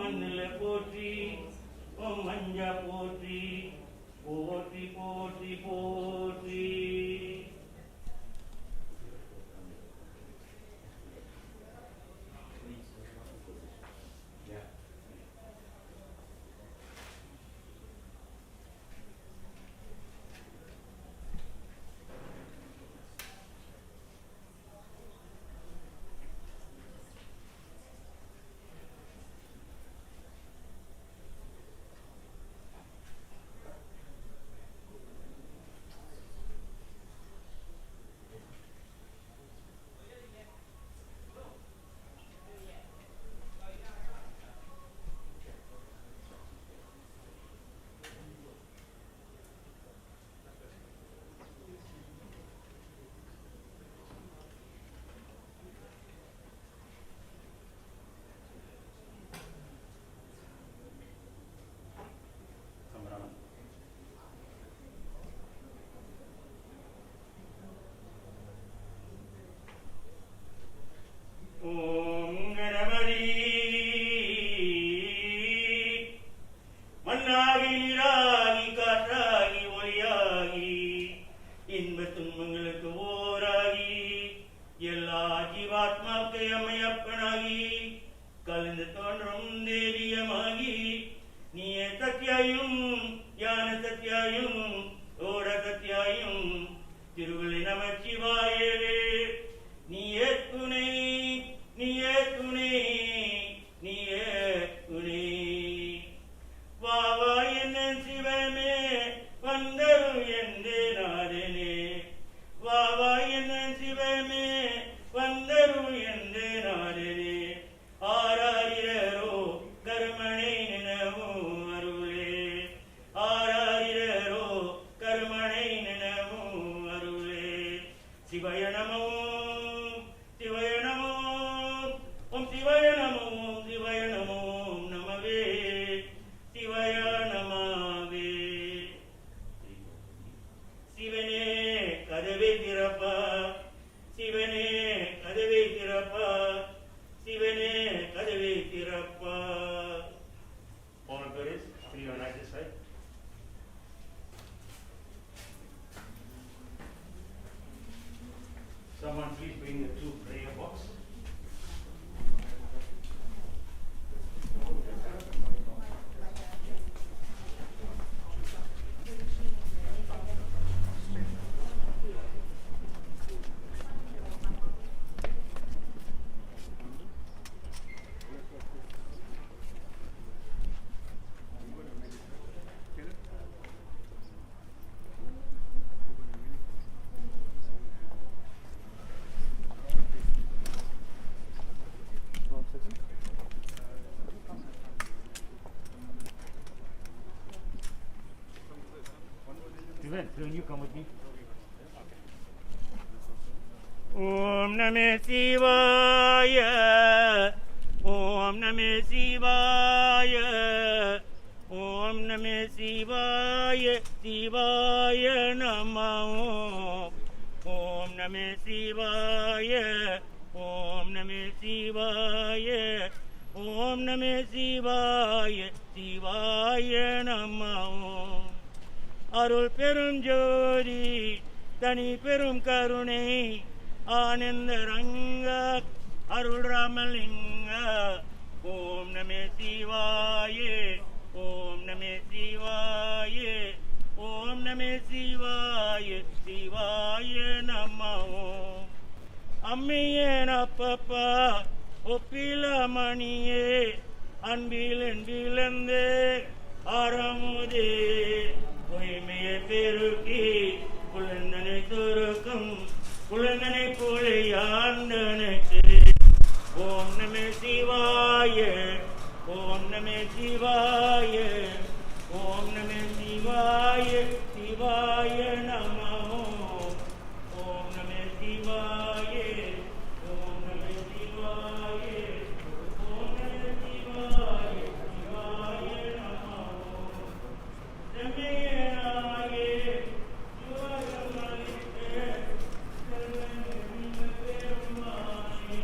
மண்ணில போற்றி ஓம் மஞ்சா போற்றி போற்றி போற்றி போற்றி. ஓம் கணபதி மண்ணாகி நீராகி காற்றாகி ஒளியாகி இன்ப துன்பங்களுக்கு ஓராகி எல்லா ஜீவாத்மாக்கு அம்மையப்பனாகி கலந்து தோன்றும் தேவியமாகி நீயே சத்தியாயும் ஞான சத்தியாயும் ஓட சத்தியாயும் திருவிழி நமச்சிவாயவே நீயே துணை நீயே துணை நீயே துணை. வாவா என்ன சிவமே வந்தரு எந்தே நாதனே வாவா என்ன சிவமே வந்தரு எந்தே நாதனே ஆராரிரோ கருமனை நினவும் அருளே ஆராரிரோ கருமனை நினவும் அருளே. சிவய நமோ சிவய நமோ ஓம் சிவய நமோ சிவய நமோ நமவே சிவய நமவே. சிவனே கதவை திறப்பா சிவனே கதவை திறப்பா சிவனே கதவை திறப்பா. All glories to your right side. Someone please bring the two prayer box. Will you come with me? Om Namah Shivaya Om Namah Shivaya Om Namah Shivaya Shivaya Namah Om Namah Shivaya Om Namah Shivaya Om Namah Shivaya Shivaya Namah. அருள் பெரும் ஜோதி தனி பெரும் கருணை ஆனந்த ரங்க அருள் ராமலிங்க. ஓம் நமே சிவாயே ஓம் நமே சிவாயே ஓம் நமே சிவாயே சிவாய நமோ. அம்மையே அப்பப்பா ஒப்பில மணியே அன்பில் என்பிலந்தே ஆரமுதே பொய்மையை பெருக்கி குழந்தனை துருக்கும் குழந்தனை போல யாண்டனுக்கு. ஓம் நமே சிவாய ஓம் நமே சிவாய ஓம் நமே சிவாய சிவாய நமோ. ஓம் நமே சிவாய ஓம் நமே சிவாய ஓம் நமே சிவாய சிவாய நமோ. பெருமானே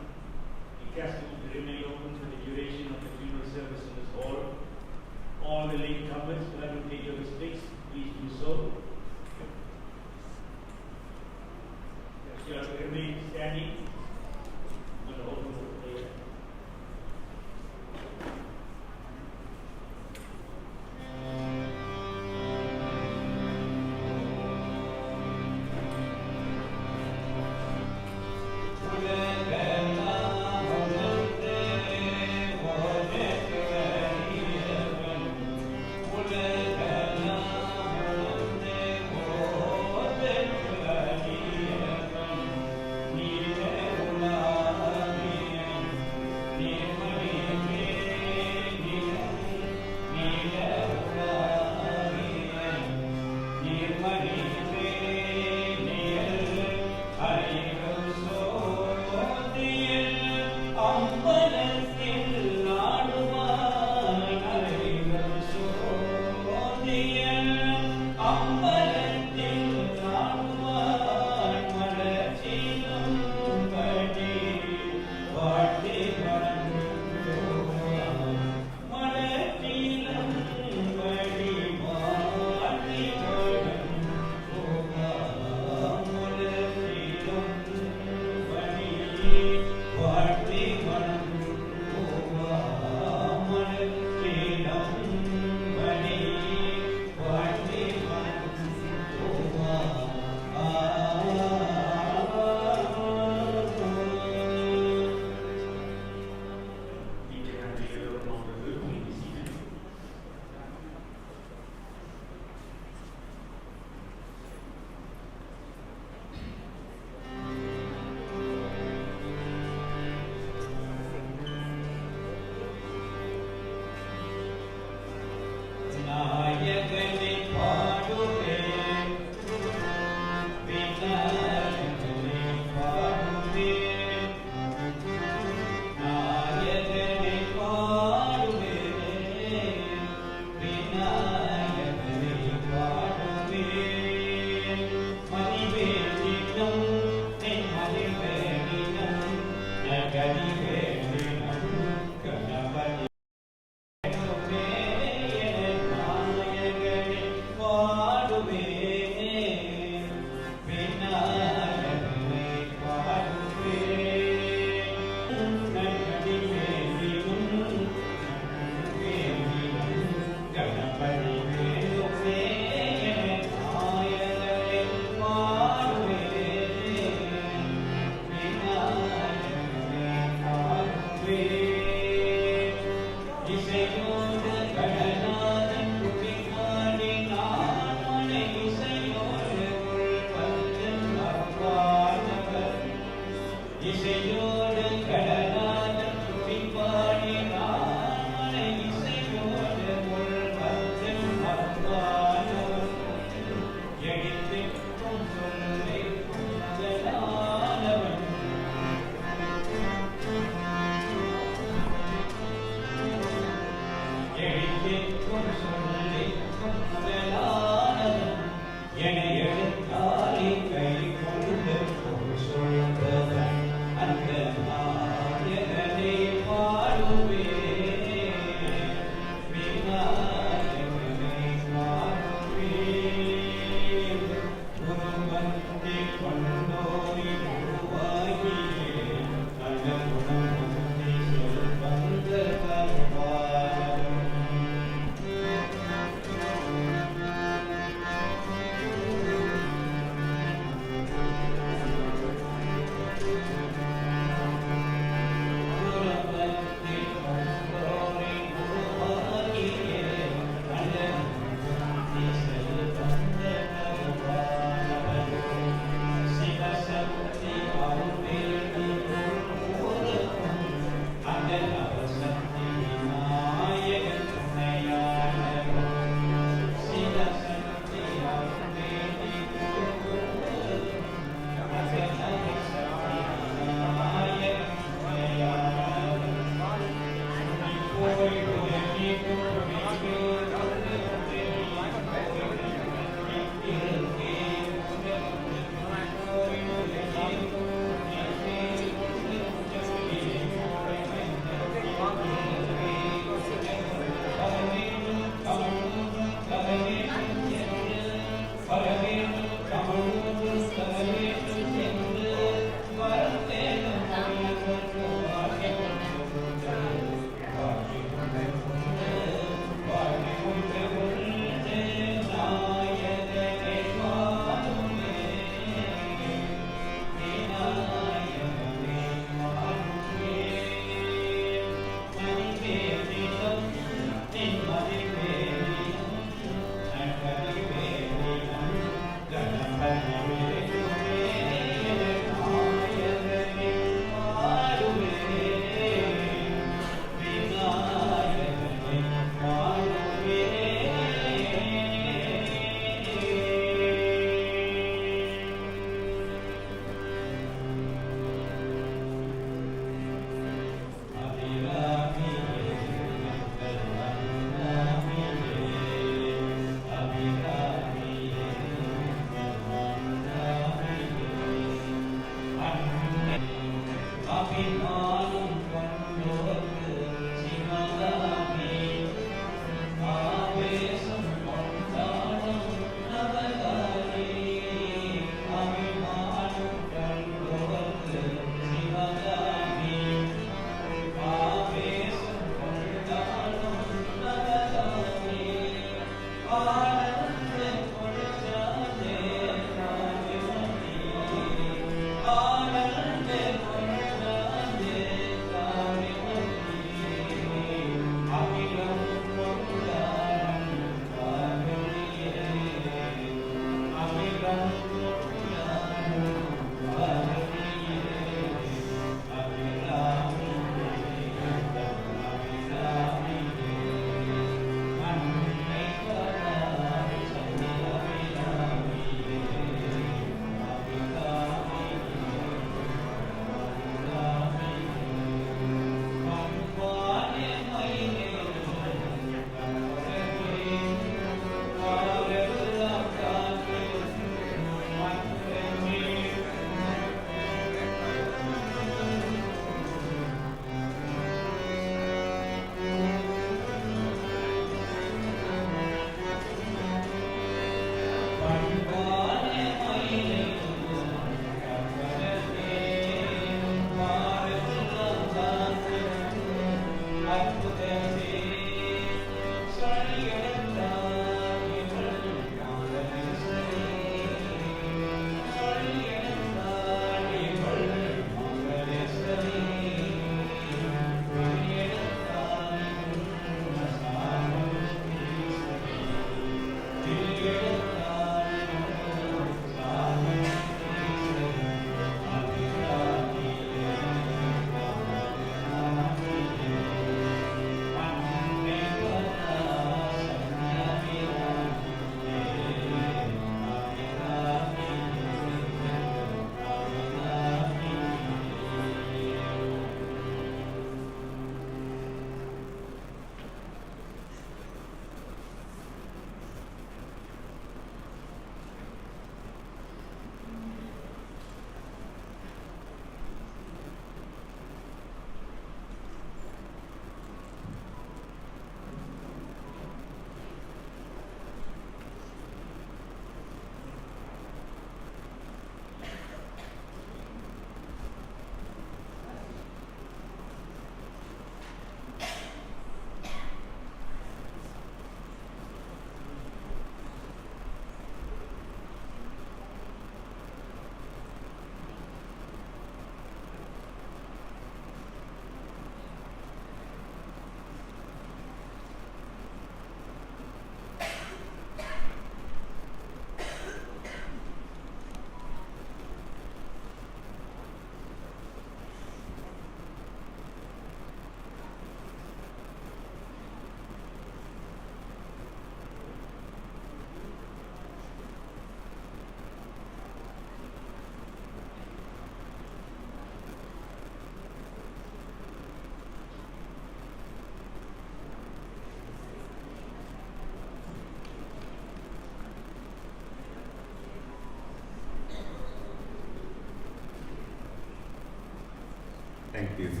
Thank you.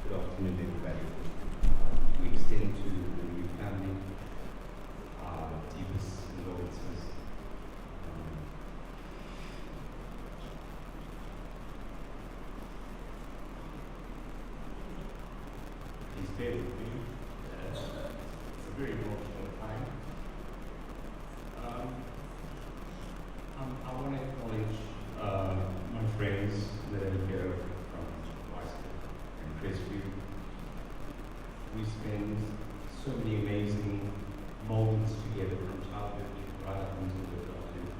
Good afternoon, everybody. We extend to the new family our deepest condolences. Please bear with me. It's a very emotional time. I want to acknowledge my friends that are here from Weisberg and Crestview. We spend so many amazing moments together from childhood right up until adulthood.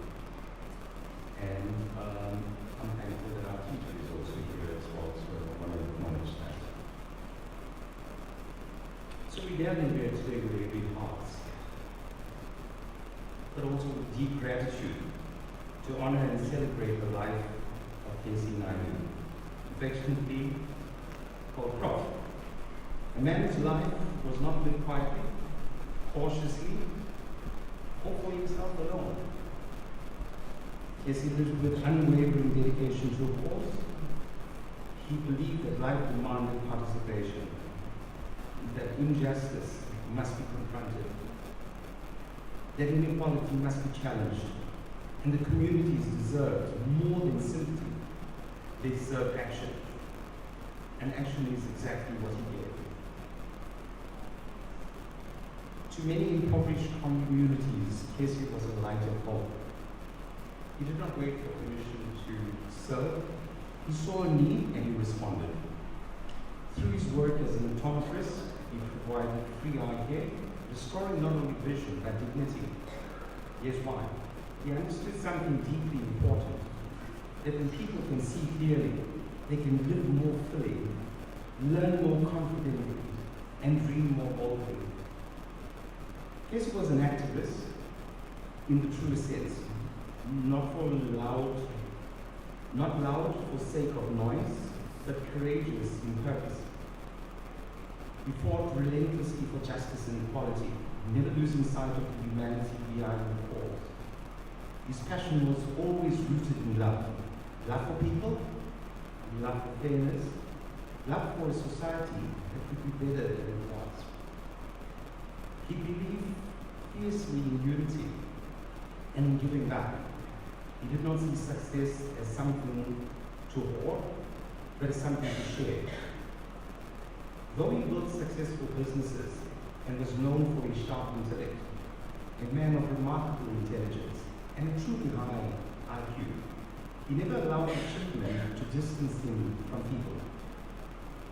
And I'm thankful that our teacher is also here as well, so I want to acknowledge that. So we gather here today with very big hearts, but also with deep gratitude to honor and celebrate the life of Kesivan, Naidoo, affectionately called Prof. A man whose life was not lived quietly, cautiously, or for himself alone. Yes, he lived with unwavering dedication to a cause. He believed that life demanded participation, that injustice must be confronted, that inequality must be challenged, and the communities deserved more than sympathy. They deserve action. And action is exactly what he gave. To many impoverished communities, Kesivan was a light of hope. He did not wait for permission to serve. He saw a need and he responded. Through his work as an optometrist, he provided free eye care, restoring not only vision but dignity. Here's why. He understood something deeply important, that when people can see clearly, they can live more fully, learn more confidently, and dream more boldly. Kesivan was an activist in the truest sense, not loud for sake of noise, but courageous in purpose. He fought relentlessly for justice and equality, never losing sight of the humanity behind the cause. His passion was always rooted in love. Love for people, love for fairness, love for a society that could be better than it was. He believed fiercely in unity and in giving back. He did not see success as something to hoard, but as something to share. Though he built successful businesses and was known for his sharp intellect, a man of remarkable intelligence and a truly high IQ, he never allowed achievement to distance him from people.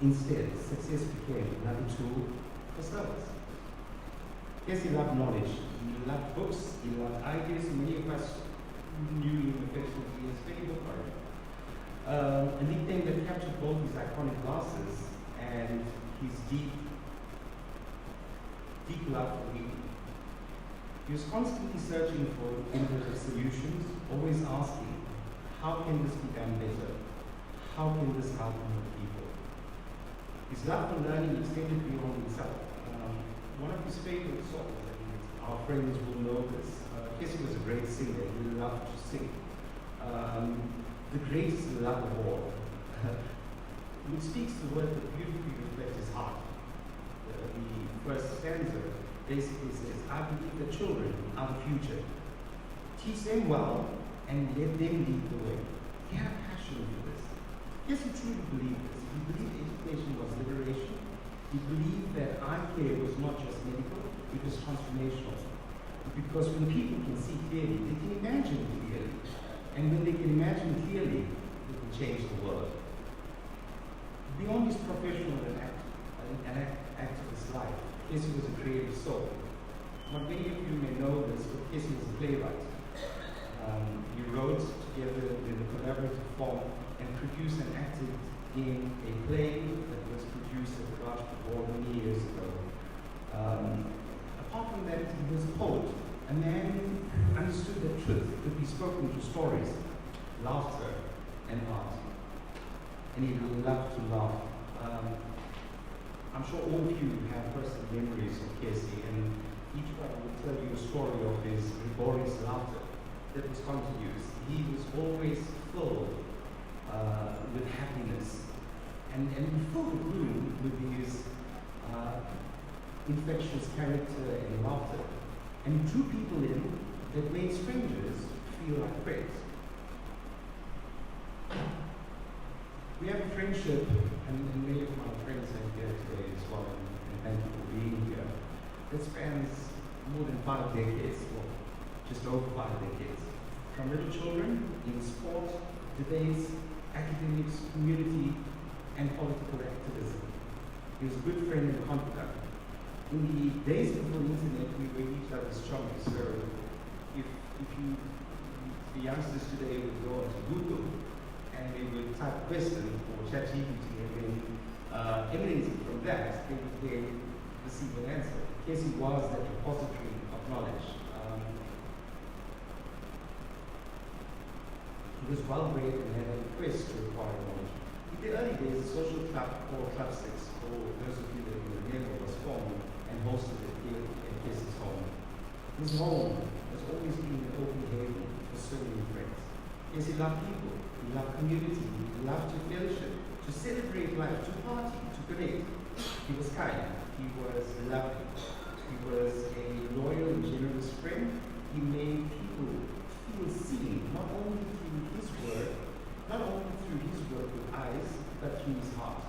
Instead, success became another tool for service. Yes, he loved knowledge, he loved books, he loved ideas. Many of us knew him affectionately as Penny Bookworm. A nickname that captured both his iconic glasses and his deep love for reading. He was constantly searching for innovative solutions, always asking, how can this be done better? How can this help more people? His love for learning extended beyond himself. One of his favorite songs, and our friends will know this, Kesivan was a great singer, he loved to sing. The greatest love of all, which speaks the word that beautifully reflects his heart. The first stanza basically says, I believe that children are the future. Teach them well and let them lead the way. He had a passion for this. Yes, he truly believed this. He believed education was liberation. He believed that eye care was not just medical, it was transformational. Because when people can see clearly, they can imagine clearly. And when they can imagine clearly, they can change the world. Beyond his professional and activist life, Kesivan was a creative soul. Not many of you may know this, but Kesivan was a playwright. He wrote together in a collaborative form and produced and acted in a play that was produced at the Rajput Hall many years ago. Apart from that, he was a poet, a man who understood that truth could be spoken through stories, laughter, and art. And he loved to laugh. I'm sure all of you have personal memories of Kesi, and each one will tell you a story of his laborious laughter that was continuous. He was always full with happiness. And we fill the room with his infectious character and laughter. And he drew people in that made strangers feel like friends. We have a friendship, and many of my friends are here today as well, and thank you for being here, that spans more than 5 decades, or just over 5 decades. From little children in sport, debates, academics, community, and political activism. He was a good friend and confidant. In the days before the internet, we were each other's chummies. So if the youngsters today would go onto Google and they would type question or ChatGPT and then emanating from that, they would then receive an answer. Kesi was that repository of knowledge. He was well read and had a quest to acquire knowledge. In the early days, a social club called Club 6, for those of you that will remember, was formed and hosted at Kesi's home. His home has always been an open haven for so many friends. Kesi loved people, he loved community, he loved to fellowship, to celebrate life, to party, to connect. He was kind, he was loving, he was a loyal and generous friend. He made people feel seen, not only through his work, not only through his work with eyes, but through his heart.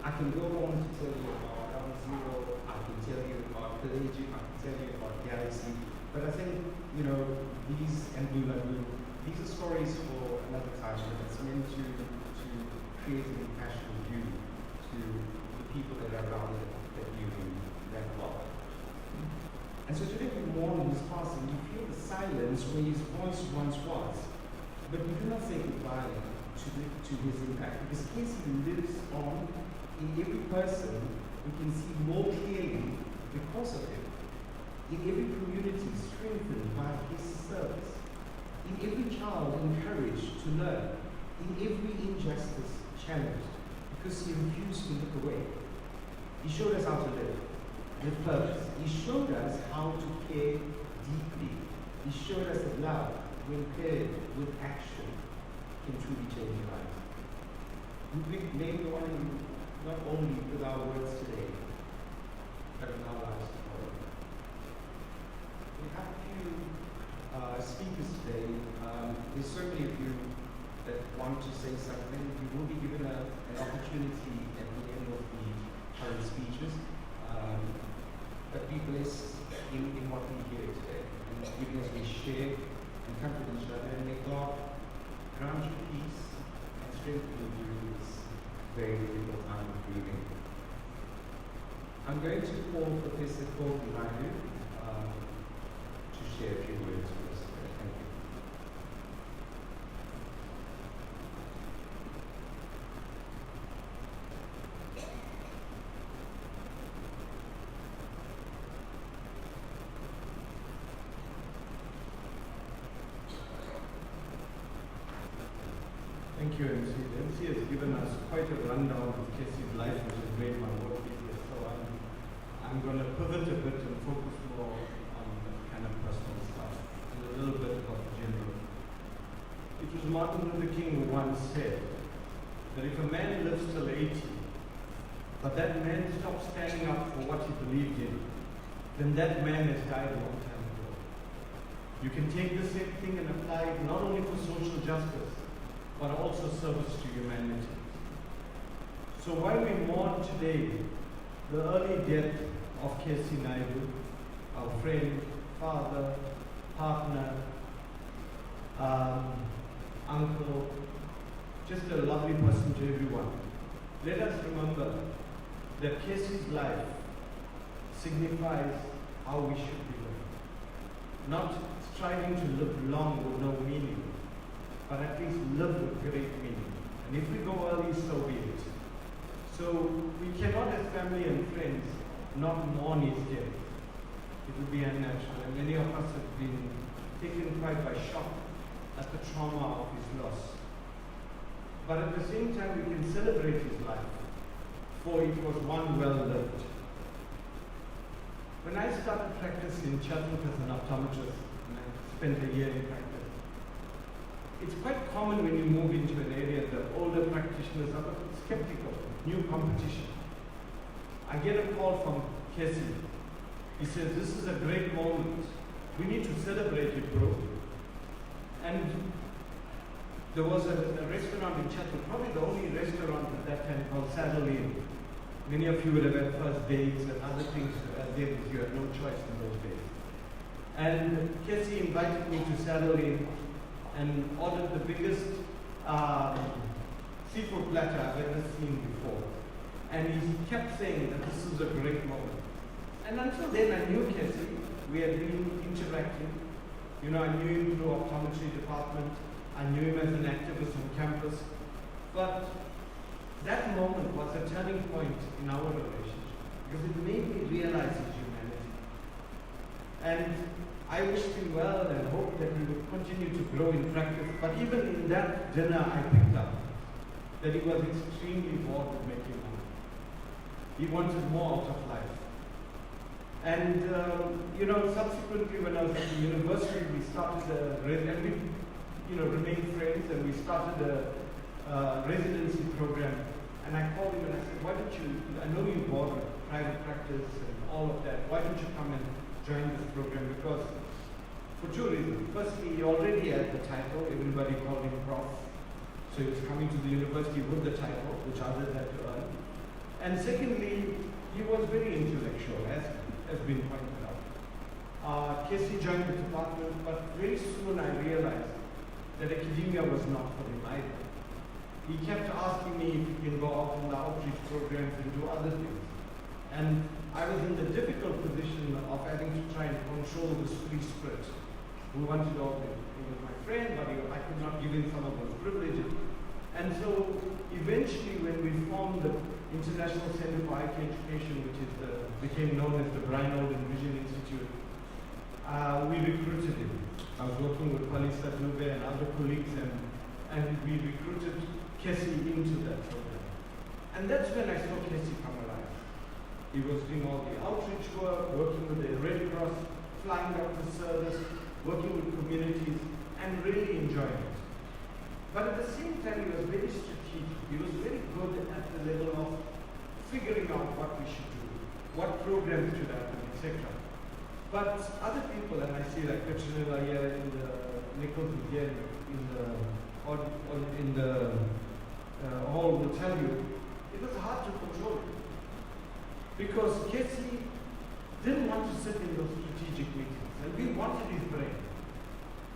I can go on to tell you about Ground Zero, I can tell you about Pelagic, I can tell you about Galaxy, but I think, these and Blue Lagoon, these are stories for another time, but it's meant to create an impassioned view to the people that are around that you that well. And so today we mourn his passing. You feel the silence where his voice once was. But we do not say goodbye to his impact, because Kesi lives on in every person. We can see more clearly because of him. In every community strengthened by his service. In every child encouraged to learn. In every injustice challenged, because he refused to look away. He showed us how to live with purpose. He showed us how to care deeply. He showed us that love, when paired with action, can truly change lives. We may go on not only with our words today, but in our lives tomorrow. We have a few speakers today. There's so many of you that want to say something. You will be given an opportunity at the end of the current speeches. But be blessed in what we hear today. And even as we share and comfort each other, and may God grant you peace and strengthen you during this very difficult time of grieving. I'm going to call Professor Naidoo to share a few words with us today. Thank you. Thank you, MC. MC has given us quite a rundown of Kesi's life, which has made my work easier. So I'm going to pivot a bit and focus more on the kind of personal stuff and a little bit of general. It was Martin Luther King who once said that if a man lives till 80, but that man stops standing up for what he believed in, then that man has died a long time ago. You can take the same thing and apply it not only for social justice, but also service to humanity. So while we mourn today the early death of Kesi Naidoo, our friend, father, partner, uncle, just a lovely person to everyone, let us remember that Kesi's life signifies how we should be living. Not striving to live long with no meaning, but at least live with great meaning. And if we go early, so be it. So we cannot, as family and friends, not mourn his death. It would be unnatural. And many of us have been taken quite by shock at the trauma of his loss. But at the same time, we can celebrate his life, for it was one well lived. When I started practice in Cheltenham as an optometrist, and I spent a year in practice, it's quite common when you move into an area, the older practitioners are skeptical, new competition. I get a call from Kesi. He says, this is a great moment. We need to celebrate it, bro. And there was a restaurant in Chatham, probably the only restaurant at that time called Saddle Inn. Many of you would have had first dates and other things there because you had no choice in those days. And Kesi invited me to Saddle Inn and ordered the biggest seafood platter I've ever seen before. And he kept saying that this is a great moment. And until then I knew Kesi. We had been interacting. You know, I knew him through optometry department. I knew him as an activist on campus. But that moment was a turning point in our relationship because it made me realize his humanity. And I wished him well and hoped that he would continue to grow in practice. But even in that dinner, I picked up that he was extremely bored with making money. He wanted more out of life. And, you know, subsequently when I was at the university, we started and we, you know, remained friends, and we started a residency program. And I called him and I said, why don't you, I know you're bored with private practice and all of that, why don't you come and join this program? Because for two reasons. Firstly, he already had the title, everybody called him prof. So he was coming to the university with the title, which others had to earn. And secondly, he was very intellectual, as been pointed out. Kesi joined the department, but very soon I realized that academia was not for him either. He kept asking me if he can go out in the outreach programs and do other things. And I was in the difficult position of having to try and control this free spirit who wanted all the, he was my friend, but I could not give him some of those privileges. And so eventually when we formed the International Center for IT Education, which is became known as the Brian Olden Vision Institute, we recruited him. I was working with Palisa Dube and other colleagues, and we recruited Kesi into that program. And that's when I saw Kesi come alive. He was doing all the outreach work, working with the Red Cross, flying up the service, working with communities, and really enjoying it. But at the same time, he was very strategic. He was very good at the level of figuring out what we should do, what programs should happen, etc. But other people, and I see like Petronella here in the Nichols again in the hall will tell you, it was hard to control it. Because Kesi didn't want to sit in those strategic meetings, and we wanted his brain.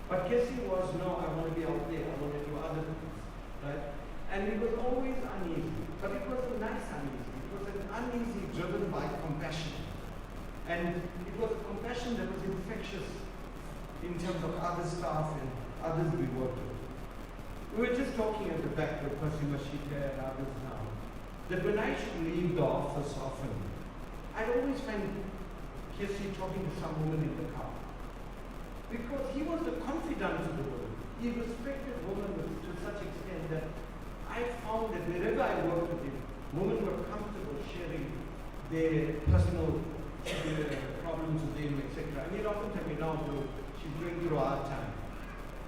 But Kesi was, no, I want to be out there, I want to do other things, right? And he was always uneasy, but it was a nice uneasy. It was an uneasy driven by compassion. And it was a compassion that was infectious in terms of other staff and others we worked with. We were just talking at the back with Percy Mashika and others now, that when I should leave the office often, I'd always find Kesi talking to some woman in the car. Because he was the confidant of the woman. He respected women to such extent that I found that wherever I worked with him, women were comfortable sharing their personal problems with him, etc. And he'd often tell me, now, she's going through a hard time.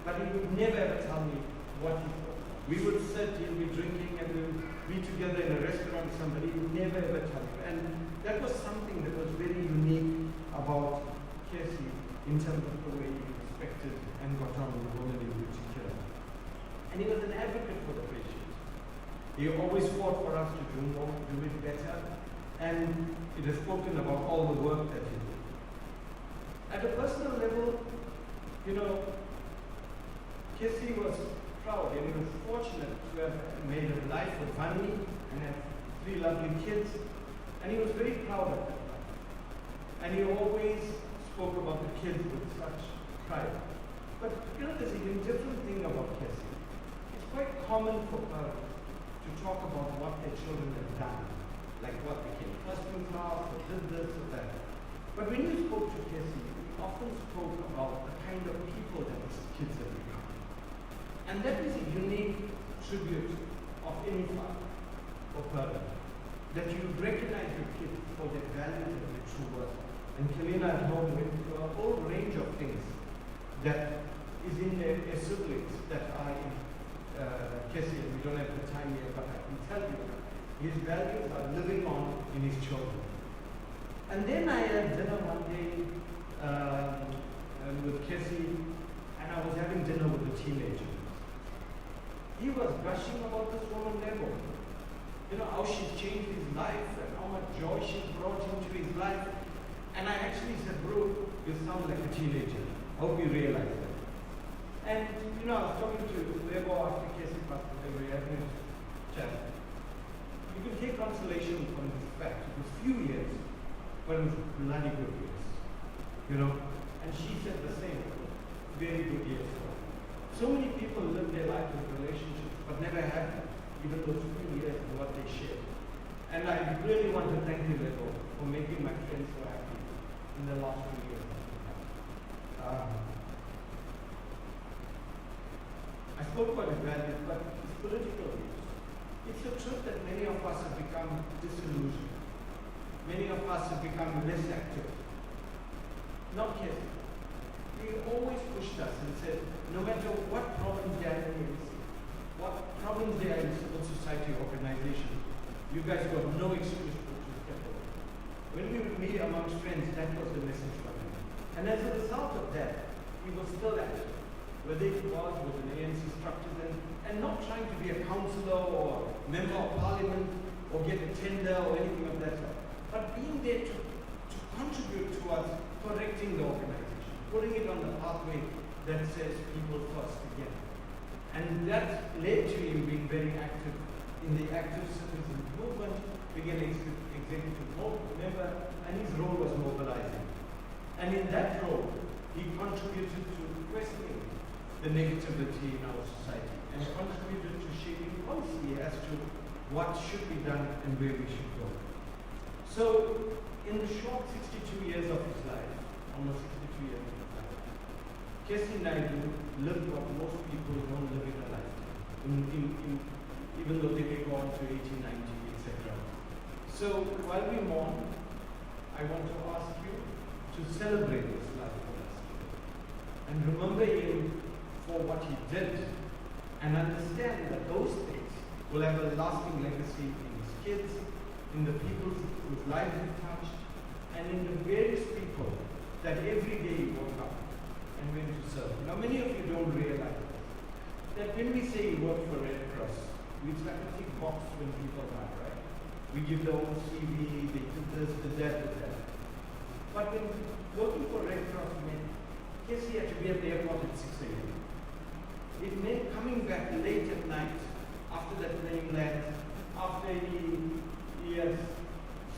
But he would never ever tell me what he thought. We would sit, he'd be drinking, and we would be together in a restaurant with somebody. He would never ever tell me. And that was something that was very unique about Kesi in terms of the way he respected and got on with women in particular. And he was an advocate for the patient. He always fought for us to do more, do it better, and it has spoken about all the work that he did. At a personal level, you know, Kesi was proud and he was fortunate to have made a life with Vani and have 3 lovely kids, and he was very proud of that life. And he always spoke about the kids with such pride. But you know, there's an different thing about Kesi. It's quite common for parents to talk about what their children have done, like what they came first in class, or did this or that. But when you spoke to Kesi, you often spoke about the kind of people that his kids have become. And that is a unique tribute of any father or parent, that you recognize your kids for their values and their true worth. And Kalina at home went through a whole range of things that is in a siblings that are in Kesivan. We don't have the time here, but I can tell you, his values are living on in his children. And then I had dinner one day with Kesi, and I was having dinner with a teenager. He was gushing about this woman Naidoo. You know, how she's changed his life and how much joy she's brought into his life. And I actually said, bro, you sound like a teenager. I hope you realize that. And, you know, I was talking to Lebo after Kesi passed away, we were having a chat. You can take consolation from this fact. It was few years, but it was bloody good years. You know? And she said the same. Very good years. So many people live their life with relationships, but never had even those few years and what they shared. And I really want to thank you, Lebo, for making my friends so happy in the last few years. I spoke about his values, but his political views. It's the truth that many of us have become disillusioned. Many of us have become less active. Not Kesivan. He always pushed us and said, no matter what problems there are in what problems there are in civil society organizations, you guys got no excuse to step over. When we would meet amongst friends, that was the message from him. And as a result of that, he was still active, whether it was with an ANC structure and not trying to be a councillor or member of parliament or get a tender or anything of that sort, but being there to contribute towards correcting the organization, putting it on the pathway that says people first again. And that led to him being very active in the active citizen movement, being an executive member, and his role was mobilizing. And in that role, he contributed to questioning the negativity in our society and contributed to shaping policy as to what should be done and where we should go. So, in the short 62 years of his life, almost 62 years of his life, Naidoo lived what most people don't live in a lifetime, even though they may go on to 80, 90, etc. So while we mourn, I want to ask you to celebrate this life with us and remember him for what he did and understand that those things will have a lasting legacy in his kids, in the people whose lives he touched, and in the various people that every day he woke up and went to serve. Now, many of you don't realize that when we say we work for Red Cross, it's like a tick box when people die, right? We give their own CV, they did this, did that, did that. But when working for Red Cross meant, yes, he had to be at the airport at 6 a.m. It meant coming back late at night after that plane lands, after he has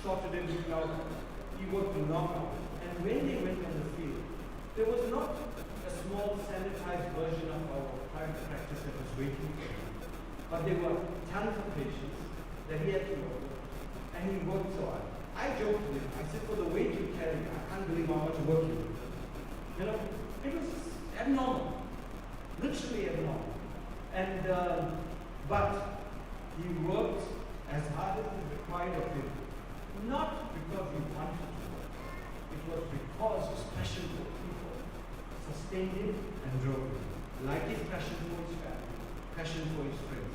sorted everything out, he worked a knockout. And when they went on the field, there was not a small sanitized version of our private practice that was waiting for him, but there were tons of patients that he had to work with, and he worked so hard. I joked with him, I said, for the weight you carry, I can't believe how much work you do. You know, it was abnormal, literally abnormal. And, but he worked as hard as is required of him, not because he wanted to work, it was because his passion for people sustained him and drove him. Like his passion for his family, passion for his friends.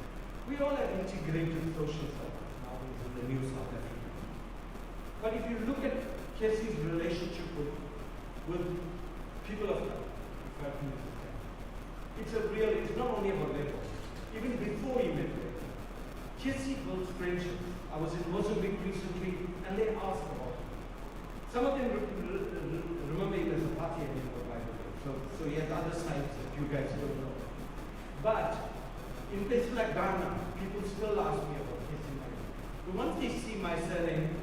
We all have integrated social circles nowadays in the new South Africa. But if you look at Kesi's relationship with people of color, it's not only about labor. Even before he met labor, Kesi built friendships. I was in Mozambique recently and they asked about him. Some of them remember him as a party animal, by the way. So he has other sides that you guys don't know. But in places like Ghana, people still ask me about Kesi Naidoo. But once they see my surname,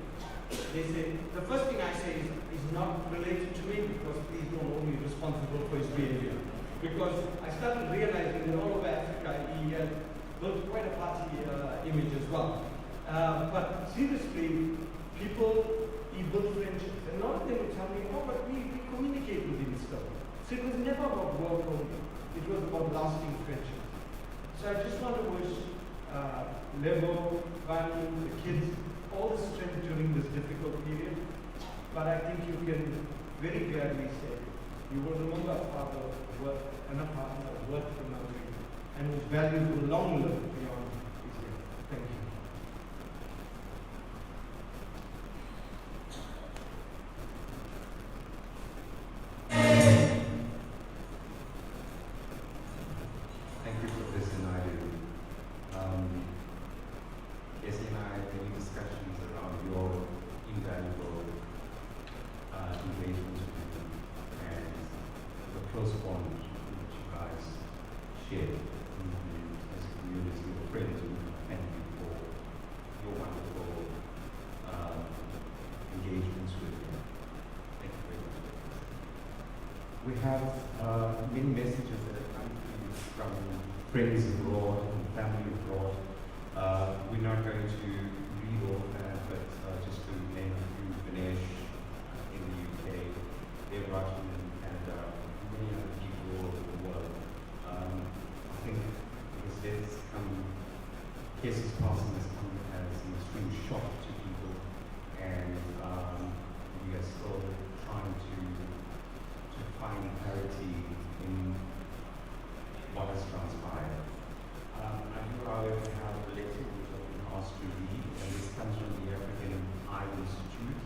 they say, the first thing I say is he's not related to me because please don't hold me responsible for his behavior. Because I started realizing that all over Africa he had built quite a party image as well. But seriously, he built friendships. And a lot of them would tell me, oh, but we communicate with him still. So it was never about work only. It was about lasting friendships. So I just want to wish Lebo, Bani, the kids, all the strength during this difficult period. But I think you can very gladly say, you will remember a father worth remembering, and whose values will long live beyond this year. Thank you. Thank you for this, Naidoo. Kesi and I had many discussions around your invaluable engagement with you and the close bond which you guys share as a community of friends. Thank you for your wonderful engagements with you. Thank you very much. We have many messages that have come to you from friends abroad and family abroad. We're not going to read all of that, but just to name a few: Ganesh in the UK, Devratan in Canada, many other people all over the world. I think this has come, Kesi's passing has come as an extreme shock to people, and we are still trying to find clarity in what has transpired. I do, however, have a letter which I've been asked to read, and this comes from the African Eye Institute.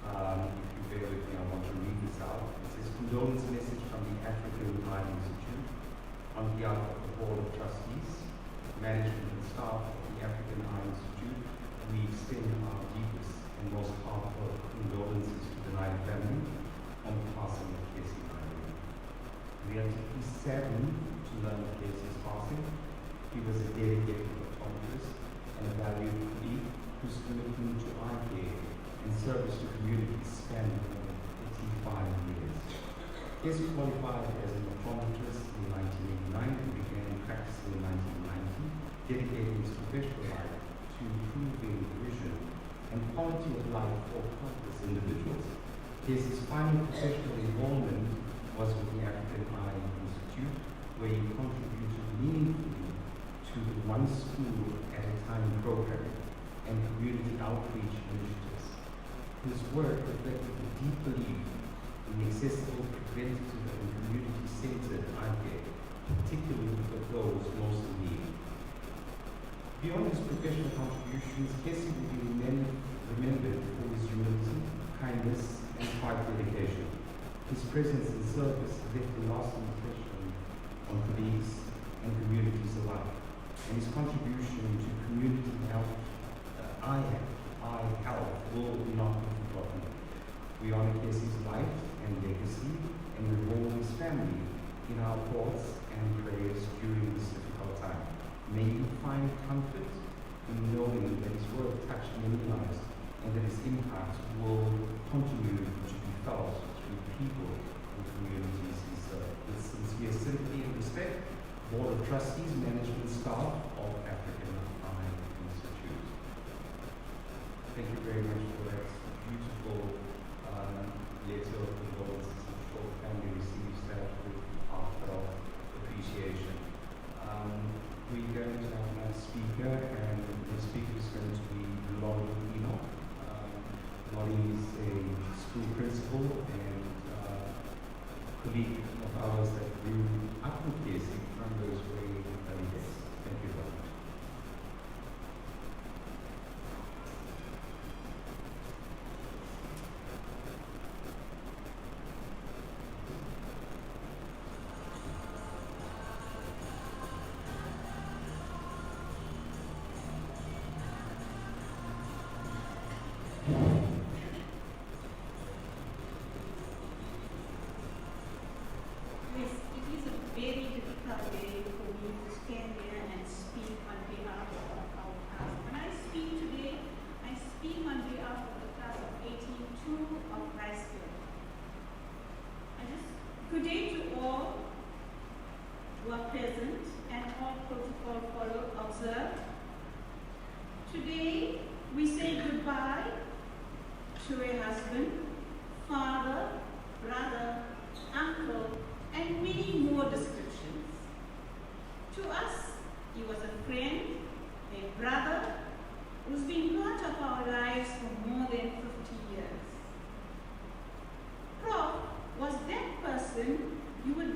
If you bear with me, I want to read this out. It says, condolence message from the African Eye Institute. On behalf of the Board of Trustees, management and staff of the African Eye Institute, we extend our deepest and most heartfelt condolences to the Naidoo family on the passing of Kesivan. We are deeply saddened to learn of Kesi's passing. He was a dedicated optometrist and a valued colleague whose commitment to eye care and service to communities spanned more than 85 years. Kesi qualified as an optometrist in 1989 and began practicing in 1990, dedicating his professional life to improving vision and quality of life for countless individuals. Kesi's final professional involvement was with the African Eye Institute, where he contributed meaningfully to the One School at a Time program and community outreach initiatives. His work reflected a deep belief in accessible, preventative, and community-centered eye care, particularly for those most in need. Beyond his professional contributions, Kesi will be remembered for his humility, kindness, and quiet dedication. His presence and service left a lasting impression on colleagues and communities alike, and his contribution to community health, eye health will not be forgotten. We honor Kesi's life and legacy, and we hold his family in our thoughts and prayers during this difficult time. May he find comfort in knowing that his work touched many lives and that his impact will continue to be felt through people and communities he served. With sincere sympathy and respect, Board of Trustees, management staff of African Eye Institute. Thank you very much for that beautiful letter of condolences. I'm sure the family receives that with heartfelt appreciation. We're going to have another speaker, and the speaker is going to be Eulogy. Lottie is a school principal and colleague of ours that grew up with Kesi from those very early days. Thank you very much. Yes, it is a very difficult day for me to stand here and speak on behalf of our class. When I speak today, I speak on behalf of the class of 18-2 of high school. Good day to all who are present and all protocol observed. Today, we say goodbye to a husband, father, brother, uncle, and many more descriptions. To us, he was a friend, a brother, who's been part of our lives for more than 50 years. Prof was that person you would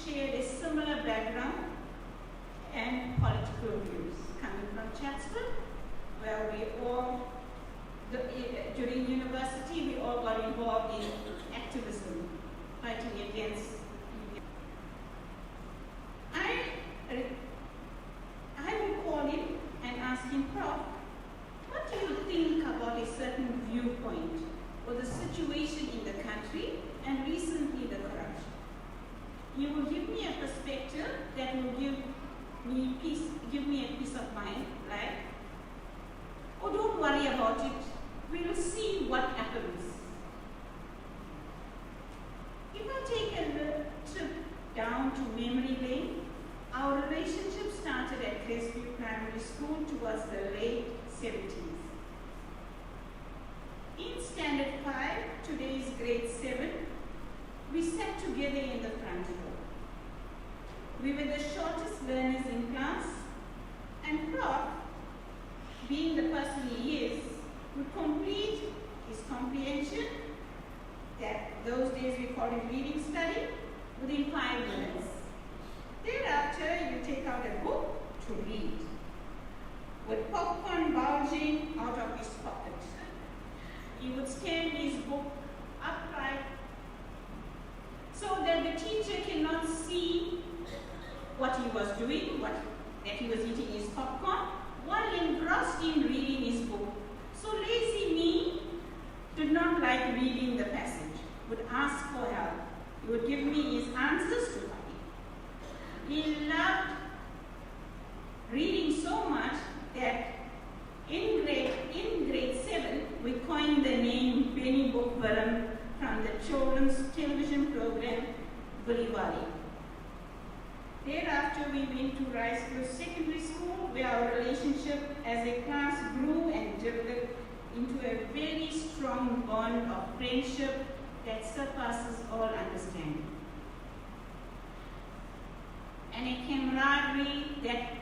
shared a similar background and political views. Coming from Chatsworth, where we all, during university, we all got involved in activism, fighting against. I would call him and ask him, Prof, what do you think about a certain viewpoint or the situation in the country and recently the corruption? He will give me a perspective that will give me a peace of mind, right? Oh, don't worry about it. We'll see what happens. If I take a trip down to memory lane, our relationship started at Kesivan Primary School towards the late 70s. In Standard 5, today's grade 7, we sat together in the front row. We were the shortest learners in class, and Prof, being the person he is, would complete his comprehension, that those days we called it reading study, within 5 minutes. Thereafter, you take out a book to read, with popcorn bulging out of his pocket. He would stand his book upright so that the teacher cannot see what he was doing, that he was eating his popcorn, while engrossed in reading his book. So lazy me did not like reading the passage, would ask for help. He would give me his answers to copy. He loved reading so much that in grade 7, we coined the name Benny Bookvaram from the children's television program Eulogy. Thereafter, we went to Rice Secondary School, where our relationship as a class grew and developed into a very strong bond of friendship that surpasses all understanding. And a camaraderie that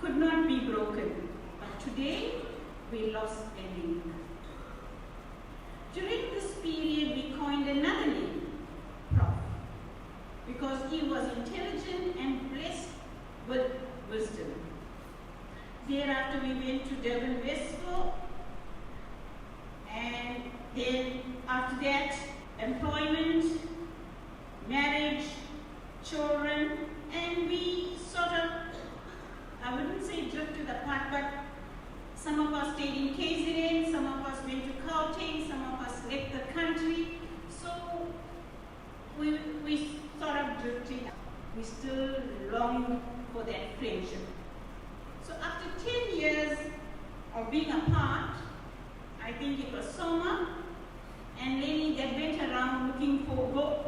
could not be broken. But today, we lost a link. During this period, we coined another name, Prof, because he was intelligent and blessed with wisdom. Thereafter, we went to Durban Westville, and then after that, employment, marriage, children, and we sort of, I wouldn't say drifted apart, but some of us stayed in KZN, some of us went to Gauteng, some of us left the country. So we sort of drifted. We still long for that friendship. So after 10 years of being apart, I think it was Soma and Lenny that went around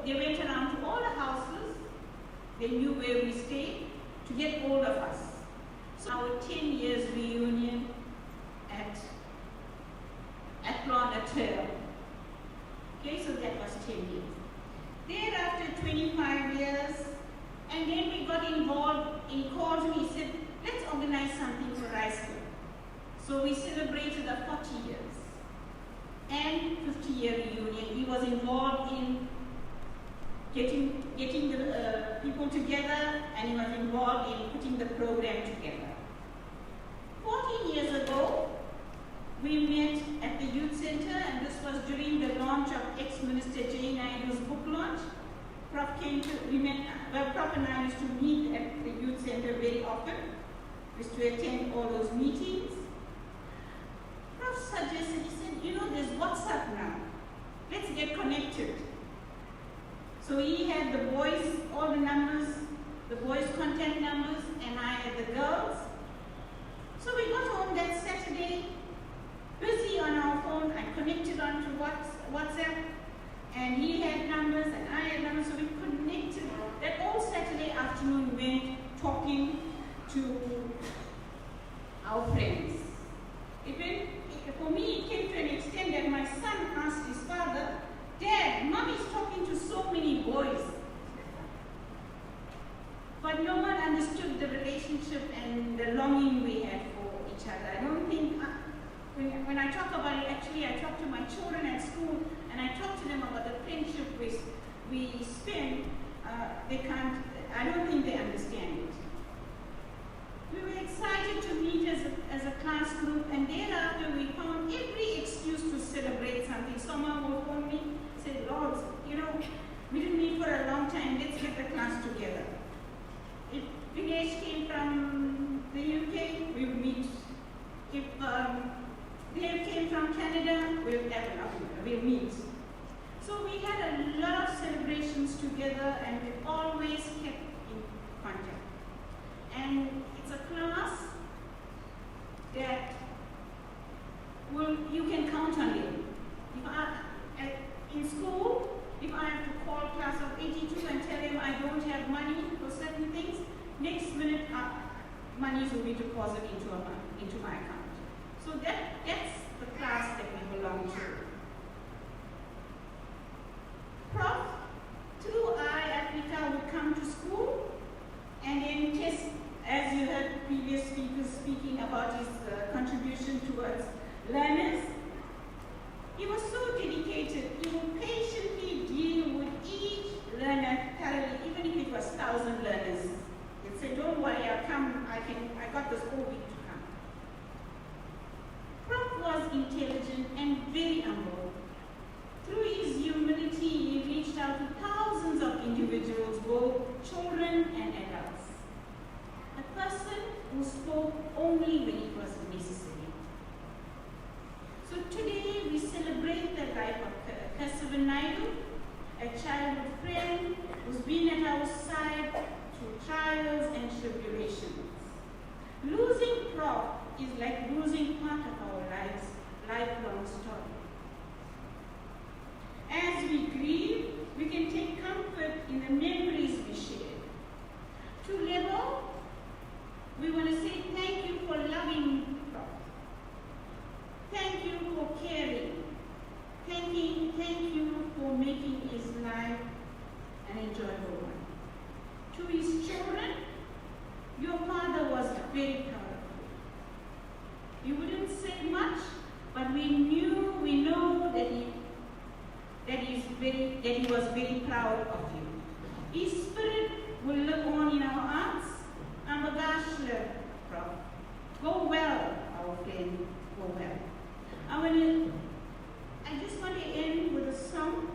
they went around to all the houses. They knew where we stayed to get hold of us. So our 10 years reunion at Blonde Trail. Okay, so that was 10 years. Thereafter, 25 years, and then we got involved in calls. He said, let's organize something for Rice Club. So we celebrated the 40 years and 50-year reunion. He was involved in getting the people together, and he was involved in putting the program together. 14 years ago, we met at the youth center, and this was during the launch of ex-Minister J. Naidoo's book launch. Prof and I used to meet at the youth center very often. We used to attend all those meetings. Prof suggested, he said, there's WhatsApp now. Let's get connected. So he had the boys, all the numbers, the boys' contact numbers, and I had the girls. So we got home that Saturday, busy on our phone. I connected onto WhatsApp, and he had numbers, and I had numbers, so we connected. That all Saturday afternoon we went talking to our friends. For me, it came to an extent that my son asked his father, Dad, Mommy's talking to so many boys. But no one understood the relationship and the longing we had for each other. I don't think, when I talk about it, actually I talk to my children at school, and I talk to them about the friendship don't think they understand it. We were excited to meet as a class group, and thereafter we found every excuse to celebrate something. Someone will phone me, say, Lord, we didn't meet for a long time, let's get the class together. If Vinesh came from the UK, we would meet. If Dave came from Canada, we'll meet. So we had a lot of celebrations together, and we always kept in contact. And it's a class that you can count on it. In school, if I have to call a class of 82 and tell them I don't have money for certain things, next minute monies will be deposited into my account. So that's the class that we belong to. Prof, through Africa would come to school and then test, as you heard previous speakers speaking about his contribution towards learners. He was so dedicated. He would patiently deal with each learner thoroughly, even if it was 1,000 learners. He'd say, don't worry, I'll come, I got this whole week to come. Prof was intelligent and very humble. Through his humility, he reached out to thousands of individuals, both children and adults. A person who spoke only when it was necessary. So today we celebrate the life of Kesivan Naidoo, a childhood friend who's been at our side through trials and tribulations. Losing Prof is like losing part of our lives, lifelong story. As we grieve, we can take comfort in the memories we share. To level, we want to say thank you for loving Prof. Thank you for caring. Thank you for making his life an enjoyable one. To his children, your father was very proud of you. You wouldn't say much, but we know that he was very proud of you. His spirit will live on in our hearts. Ambagashler, Prof. Go well, our friend, go well. I just want to end with a song.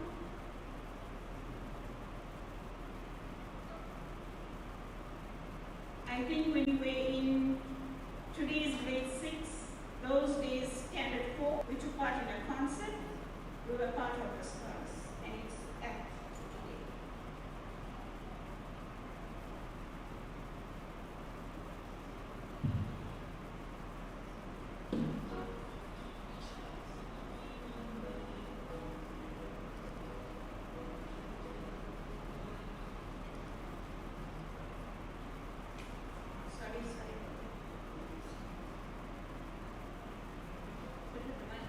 I think when you were in today's grade 6, those days standard 4, we took part in a concert. We were part of the stars, and it's act today. Sorry. Put it in the mic.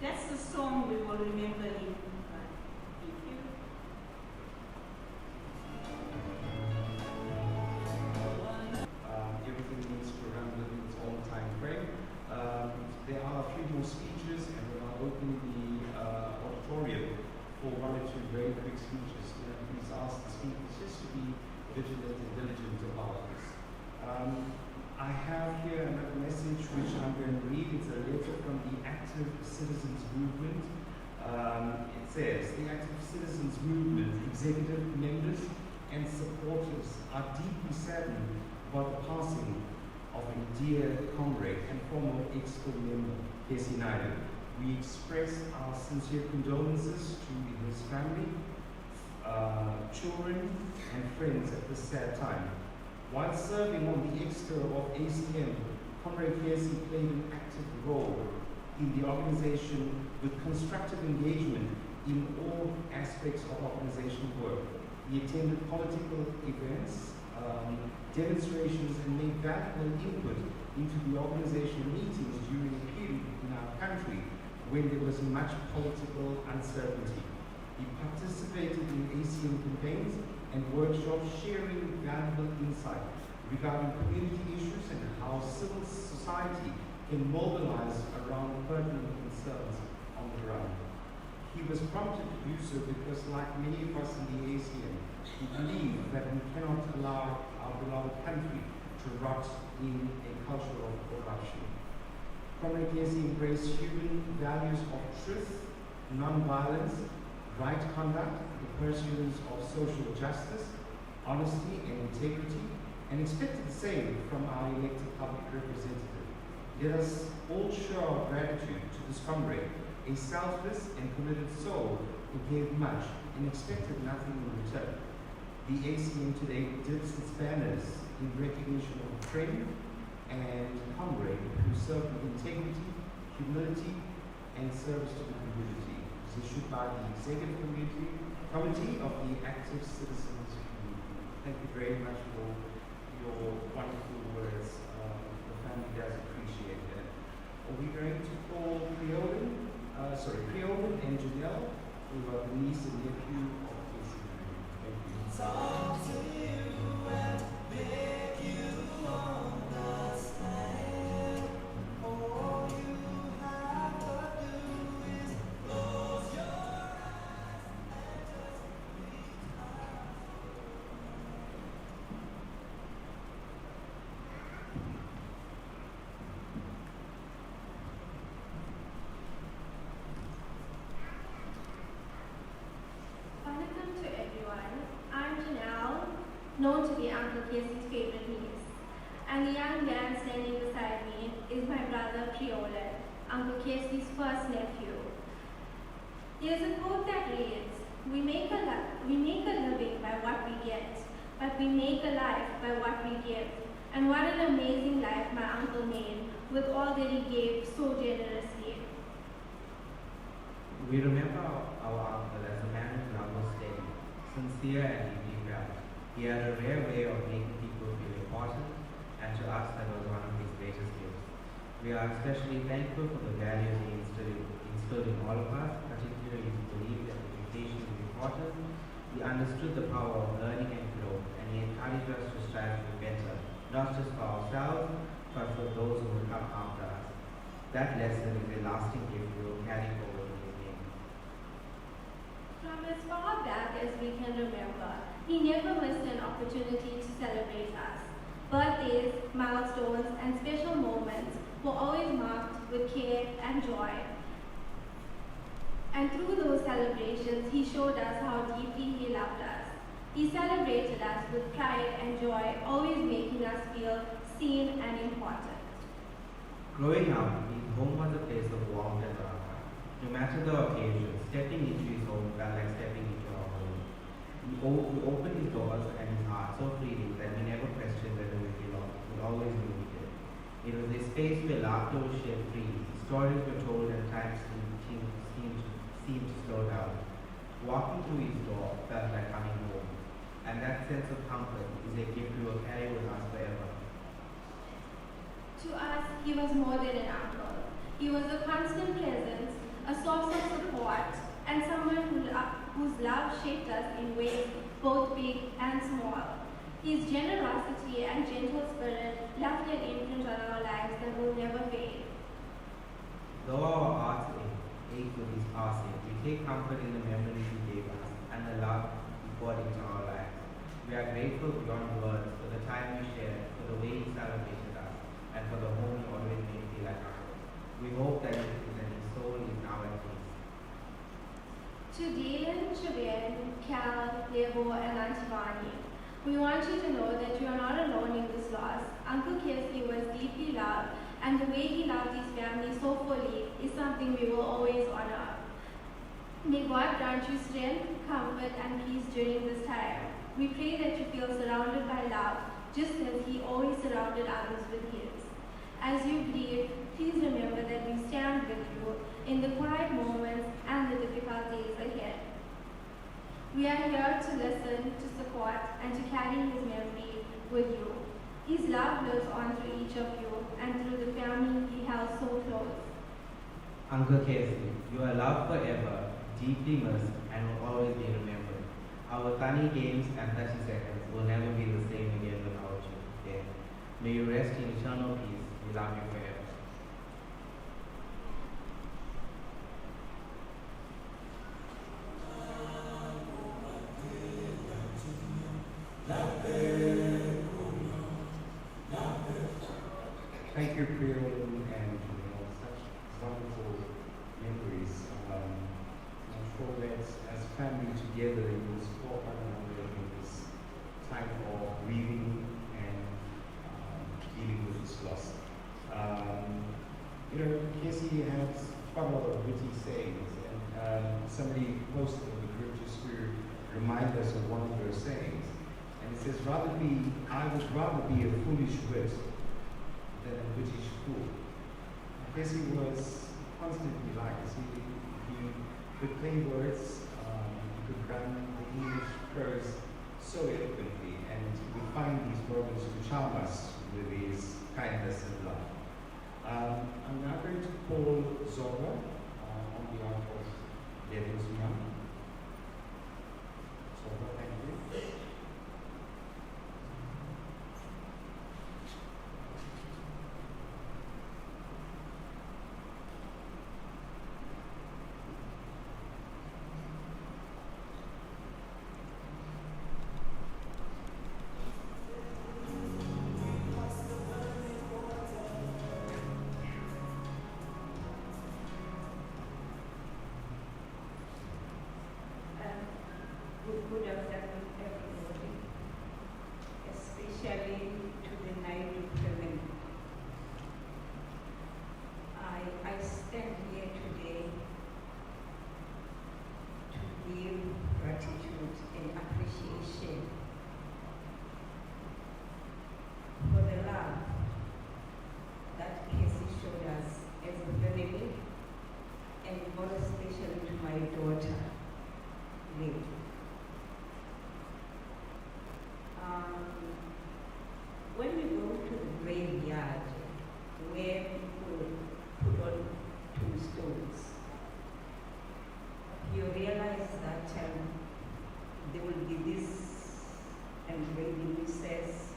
That's the song we will remember him by. Thank you. Everything needs to run within its own time frame. There are a few more speeches, and we're now opening the auditorium for one or two very quick speeches. Please ask the speakers just to be vigilant and diligent about this. I have here another message which I'm going to read. It's a letter from the Active Citizens Movement. It says, the Active Citizens Movement executive members and supporters are deeply saddened about the passing of a dear comrade and former Exco member, Kesivan Naidoo. We express our sincere condolences to his family, children, and friends at this sad time. While serving on the exco of ACM, Comrade Kesi played an active role in the organization with constructive engagement in all aspects of organizational work. He attended political events, demonstrations, and made valuable input into the organizational meetings during a period in our country when there was much political uncertainty. He participated in ACM campaigns and workshops sharing valuable insight regarding community issues and how civil society can mobilize around pertinent concerns on the ground. He was prompted to do so because, like many of us in the ACM, we believe that we cannot allow our beloved country to rot in a culture of corruption. Comrade Kesi embraced human values of truth, non-violence, right conduct, the pursuance of social justice, honesty and integrity, and expected the same from our elected public representative. Let us all show our gratitude to this comrade, a selfless and committed soul who gave much and expected nothing in return. The ACM today dips its banners in recognition of a friend and comrade who served with integrity, humility, and service to the community. Issued by the Executive Committee of the Active Citizens Community. Thank you very much for your wonderful words. The family does appreciate that. Are we going to call Creolin and Janelle, who are the niece and nephew of Kesi? Thank you. Talk to you and make you understand. All you have to do is close your eyes and just breathe out. Welcome to everyone. I'm Janelle, known to be Uncle Kesi's favorite niece. And the young man standing beside me is my brother Creolin, Uncle Kesi's first nephew. There's a quote that reads, we make a living by what we get, but we make a life by what we give. And what an amazing life my uncle made with all that he gave so generously. We remember our uncle as a man whose love was steady, sincere and deeply felt. He had a rare way of making people feel important, and to us that was one of his greatest gifts. We are especially thankful for the values he instilled in all of us, particularly his belief that education is important. He understood the power of learning and growth, and he encouraged us to strive to be better, not just for ourselves, but for those who will come after us. That lesson is a lasting gift we will carry forward in his name. From as far back as we can remember, he never missed an opportunity to celebrate us. Birthdays, milestones, and special moments were always marked with care and joy. And through those celebrations, he showed us how deeply he loved us. He celebrated us with pride and joy, always making us feel seen and important. Growing up, his home was a place of warmth and love. No matter the occasion, stepping into his home felt like stepping into our home. He opened his doors and his heart so freely that we never questioned whether we belonged. We always knew we did. It was a space where laughter was shared freely, stories were told, and time seemed to slow down. Walking through his door felt like coming home, and that sense of comfort is a gift we will carry with us forever. To us, he was more than an uncle. He was a constant presence, a source of support, and someone whose love shaped us in ways both big and small. His generosity and gentle spirit left an imprint on our lives that will never fade. Though our hearts ache with his passing, we take comfort in the memories he gave us and the love he poured into our lives. We are grateful beyond words for the time we shared, for the way he celebrated us, and for the home he always made feel like ours. We hope that his soul is now at peace. To Dylan, Shabin, Cal, Lebo, and Antivani, we want you to know that you are not alone in this loss. Uncle Kesi was deeply loved, and the way he loved his family so fully is something we will always honor. May God grant you strength, comfort, and peace during this time. We pray that you feel surrounded by love, just as He always surrounded others with His. As you grieve, please remember that we stand with you in the quiet moments and the difficult days ahead. We are here to listen, to support, and to carry His memory with you. His love lives on through each of you and through the family He held so close. Uncle Kesi, you are loved forever, deeply missed, and will always be remembered. Our funny games and 30 seconds will never be the same again without you there. May you rest in eternal peace. We love you forever. Thank you, Priol, and such wonderful memories. I'm sure that as family together, you will support one another in this time of grieving and dealing with this loss. Kesi has quite a lot of witty sayings, and somebody posted in the group just to remind us of one of her sayings. And it says, I would rather be a foolish wit than a British fool. Kesi was constantly like this. He could play words, he could run the English prose so eloquently, and he would find these moments to charm us with his kindness and love. I'm now going to call Zora on behalf of Devil's Young. Zora, thank you. Good afternoon, everybody, especially to the Naidoo family. I stand here today to give gratitude and appreciation for the love that Kesi showed us as a family, and more especially to my daughter, Liv. When we go to the graveyard where people put on tombstones, you realize that there will be this engraving which says,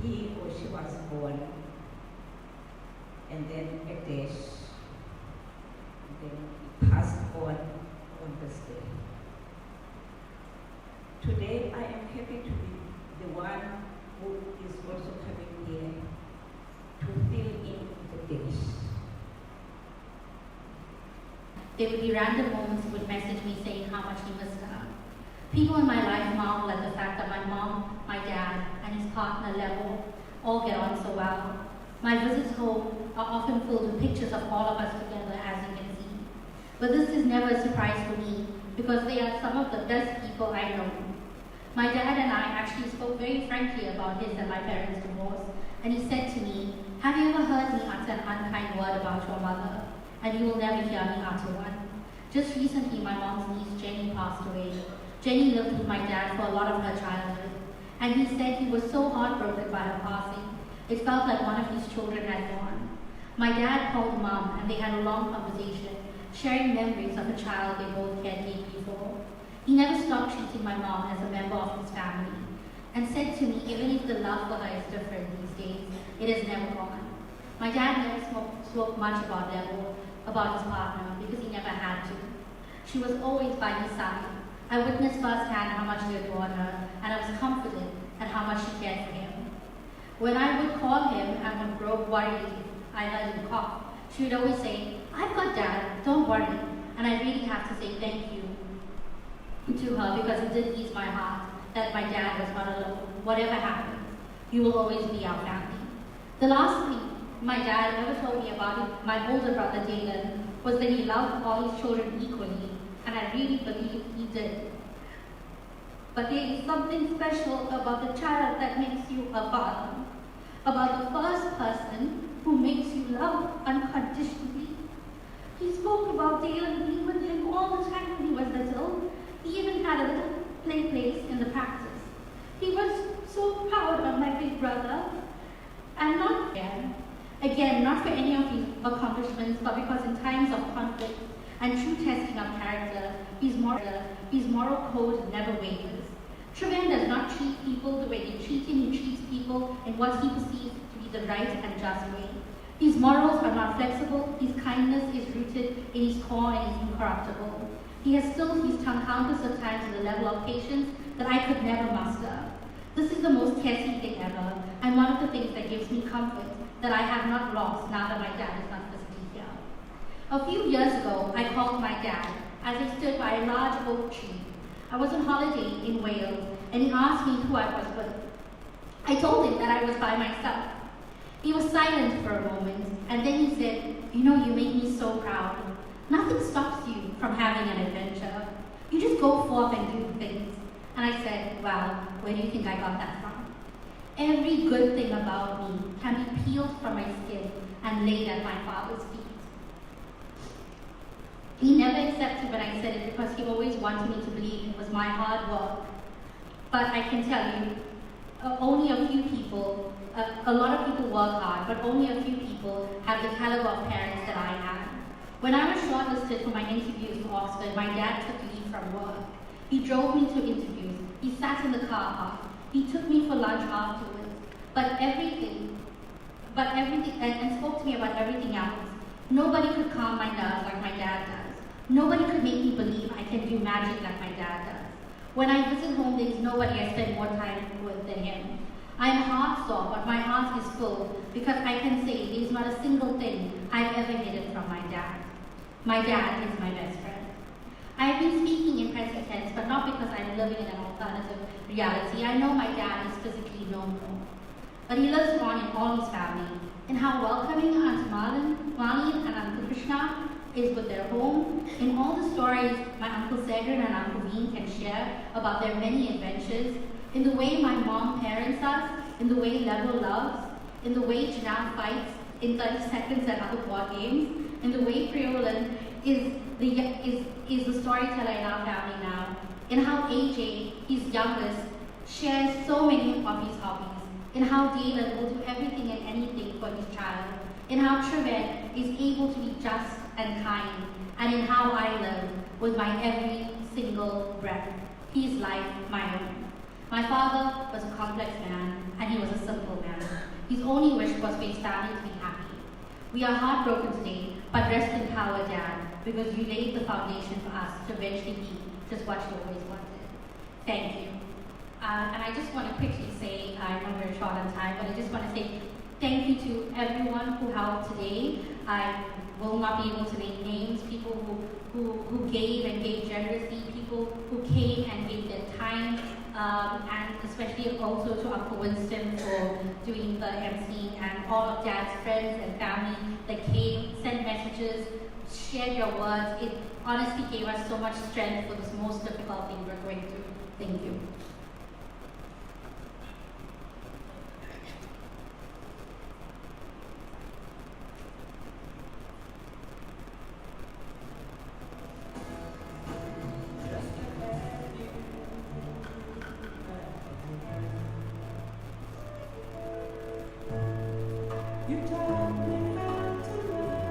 he or she was born, and then a dash, and then he passed on this day. Today I am happy to be the one who is also coming here to fill in the dash. There would be random moments he would message me saying how much he missed her. People in my life marvel at the fact that my mom, my dad, and his partner Level all get on so well. My visits home are often filled with pictures of all of us together, as you can see. But this is never a surprise for me because they are some of the best people I know. My dad and I actually spoke very frankly about his and my parents' divorce, and he said to me, "Have you ever heard me utter an unkind word about your mother? And you will never hear me utter one." Just recently, my mom's niece Jenny passed away. Jenny lived with my dad for a lot of her childhood, and he said he was so heartbroken by her passing. It felt like one of his children had gone. My dad called Mom, and they had a long conversation, sharing memories of a child they both cared deeply for. He never stopped treating my mom as a member of his family, and said to me, even if the love for her is different these days, it is never gone. My dad never spoke much about Level, about his partner, because he never had to. She was always by his side. I witnessed firsthand how much he adored her, and I was comforted at how much she cared for him. When I would call him and would grow worried I heard him cough, she would always say, "I've got Dad, don't worry." And I really have to say thank you to her because it did ease my heart that my dad was not alone. Whatever happens, you will always be our family. The last thing my dad ever told me about my older brother Dylan was that he loved all his children equally, and I really believe he did. But there is something special about the child that makes you a father, about the first person who makes you love unconditionally. He spoke about Dalen being with him all the time when he was little. He even had a little play place in the practice. He was so proud of my big brother, and not for any of his accomplishments, but because in times of conflict and true testing of character, his moral code never wavers. Kesivan does not treat people the way they treat him. He treats people in what he perceives to be the right and just way. His morals are not flexible. His kindness is rooted in his core and is incorruptible. He has stilled his tongue countless of times to the level of patience that I could never muster. This is the most Kesi thing ever, and one of the things that gives me comfort that I have not lost now that my dad is not physically here. A few years ago, I called my dad as I stood by a large oak tree. I was on holiday in Wales, and he asked me who I was with. I told him that I was by myself. He was silent for a moment, and then he said, "You know, you make me so proud. Nothing stops you from having an adventure. You just go forth and do things." And I said, "Well, where do you think I got that from? Every good thing about me can be peeled from my skin and laid at my father's feet." He never accepted when I said it because he always wanted me to believe it was my hard work. But I can tell you, only a few people, a lot of people work hard, but only a few people have the caliber of parents that I had. When I was shortlisted for my interviews to Oxford, my dad took leave from work. He drove me to interviews. He sat in the car park. He took me for lunch afterwards. And spoke to me about everything else. Nobody could calm my nerves like my dad does. Nobody could make me believe I can do magic like my dad does. When I visit home, there is nobody I spend more time with than him. I am heart-sore, but my heart is full because I can say there is not a single thing I've ever hidden from my dad. My dad is my best friend. I have been speaking in present tense, but not because I'm living in an alternative reality. I know my dad is physically no more. But he lives on in all his family, in how welcoming Aunt Marlene and Uncle Krishna is with their home, in all the stories my Uncle Segrin and Uncle Veen can share about their many adventures, in the way my mom parents us, in the way Lego loves, in the way Janelle fights in 30 seconds at other board games, in the way Priolan is the storyteller in our family now, in how AJ, his youngest, shares so many of his hobbies, in how Dalen will do everything and anything for his child, in how Kesivan is able to be just and kind, and in how I live with my every single breath. His life, my own. My father was a complex man, and he was a simple man. His only wish was for his family to be happy. We are heartbroken today, but rest in power, Dad, because you laid the foundation for us to eventually be just what you always wanted. Thank you. And I just want to quickly say, I know we're short on time, but I just want to say thank you to everyone who helped today. I will not be able to name names, people who gave and gave generously, people who came and gave their time, and especially also to Uncle Winston for doing the emceeing, and all of Dad's friends and family that came, sent messages, shared your words. It honestly gave us so much strength for this most difficult thing we're going through. Thank you. You taught me how to love.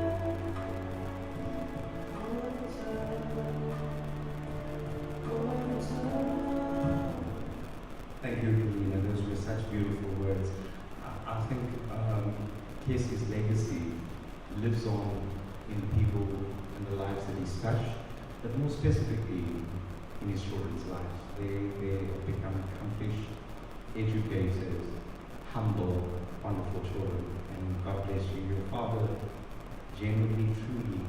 Thank you, Nina. Those were such beautiful words. I think Kesi's legacy lives on in the people and the lives that he's touched, but more specifically in his children's lives. They have become accomplished, educated, humble, wonderful children. And God bless you. Your father genuinely, truly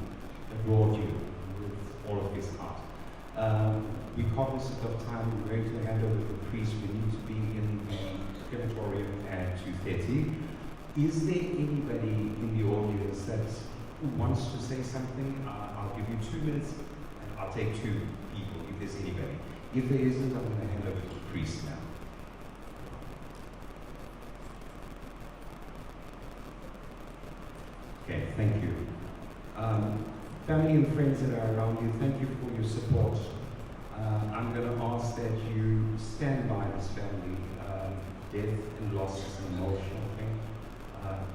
adored you with all of his heart. We're cognizant of time. We're going to hand over to the priest. We need to be in the crematorium at 2:30. Is there anybody in the audience that who wants to say something? I'll give you 2 minutes, and I'll take 2 people if there's anybody. If there isn't, I'm going to hand over to the priest now. Okay, thank you. Family and friends that are around you, thank you for your support. I'm going to ask that you stand by this family. Death and loss is an emotional thing.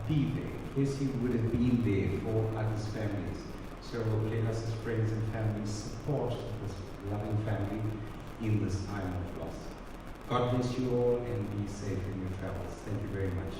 Be there. Kesi would have been there for others' families. So let us as friends and families support this loving family in this time of loss. God bless you all and be safe in your travels. Thank you very much.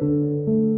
you.